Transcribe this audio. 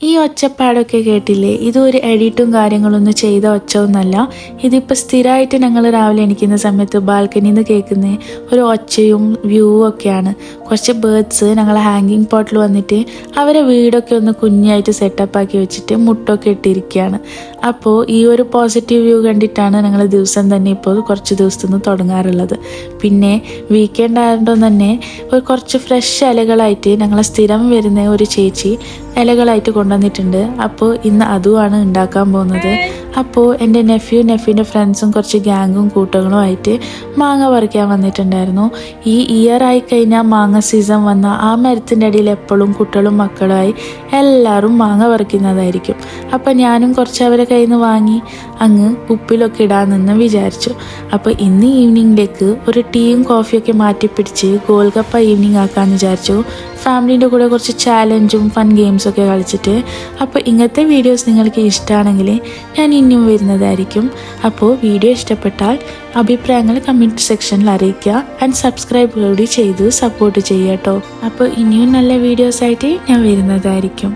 ഈ ഒച്ചപ്പാടൊക്കെ കേട്ടില്ലേ? ഇതൊരു എഡിറ്റും കാര്യങ്ങളൊന്നും ചെയ്ത ഒച്ചയൊന്നുമല്ല. ഇതിപ്പോൾ സ്ഥിരമായിട്ട് ഞങ്ങൾ രാവിലെ എണീക്കുന്ന സമയത്ത് ബാൽക്കണിയിൽ നിന്ന് കേൾക്കുന്ന ഒരു ഒച്ചയും വ്യൂ ഒക്കെയാണ്. കുറച്ച് ബേർഡ്സ് ഞങ്ങൾ ഹാങ്ങിങ് പോട്ടിൽ വന്നിട്ട് അവരെ വീടൊക്കെ ഒന്ന് കുഞ്ഞായിട്ട് സെറ്റപ്പാക്കി വെച്ചിട്ട് മുട്ടൊക്കെ ഇട്ടിരിക്കുകയാണ്. അപ്പോൾ ഈ ഒരു പോസിറ്റീവ് വ്യൂ കണ്ടിട്ടാണ് ഞങ്ങൾ ദിവസം തന്നെ ഇപ്പോൾ കുറച്ച് ദിവസത്തുനിന്ന് തുടങ്ങാറുള്ളത്. പിന്നെ വീക്കെൻഡ് ആയതുകൊണ്ട് തന്നെ കുറച്ച് ഫ്രഷ് ഇലകളായിട്ട് ഞങ്ങളെ സ്ഥിരം വരുന്ന ഒരു ചേച്ചി ഇലകളായിട്ട് കൊണ്ടുവന്നിട്ടുണ്ട്. അപ്പോൾ ഇന്ന് അതുമാണ് ഉണ്ടാക്കാൻ പോകുന്നത്. അപ്പോൾ എൻ്റെ നെഫ്യൂൻ്റെ ഫ്രണ്ട്സും കുറച്ച് ഗ്യാങ്ങും കൂട്ടങ്ങളും ആയിട്ട് മാങ്ങ പറിക്കാൻ വന്നിട്ടുണ്ടായിരുന്നു. ഈ ഇയർ ആയി കഴിഞ്ഞാൽ മാങ്ങ സീസൺ വന്നാൽ ആ മരത്തിൻ്റെ അടിയിൽ എപ്പോഴും കുട്ടികളും മക്കളുമായി എല്ലാവരും മാങ്ങ പറിക്കുന്നതായിരിക്കും. അപ്പോൾ ഞാനും കുറച്ച് അവരെ കയ്യിൽ നിന്ന് വാങ്ങി അങ്ങ് ഉപ്പിലൊക്കെ ഇടാമെന്ന് വിചാരിച്ചു. അപ്പോൾ ഇന്ന് ഈവനിങ്ങിലേക്ക് ഒരു ടീയും കോഫിയൊക്കെ മാറ്റിപ്പിടിച്ച് ഗോൾഗപ്പ ഈവനിങ് ആക്കാമെന്ന് വിചാരിച്ചു. ഫാമിലീൻ്റെ കൂടെ കുറച്ച് ചാലഞ്ചും ഫൺ ഗെയിംസൊക്കെ കളിച്ചിട്ട്. അപ്പോൾ ഇങ്ങനത്തെ വീഡിയോസ് നിങ്ങൾക്ക് ഇഷ്ടമാണെങ്കിൽ ഞാൻ ഇനിയും വരുന്നതായിരിക്കും. അപ്പോൾ വീഡിയോ ഇഷ്ടപ്പെട്ടാൽ അഭിപ്രായങ്ങൾ കമൻറ്റ് സെക്ഷനിൽ അറിയിക്കുക. ആൻഡ് സബ്സ്ക്രൈബ് കൂടി ചെയ്ത് സപ്പോർട്ട് ചെയ്യുക കേട്ടോ. അപ്പോൾ ഇനിയും നല്ല വീഡിയോസായിട്ട് ഞാൻ വരുന്നതായിരിക്കും.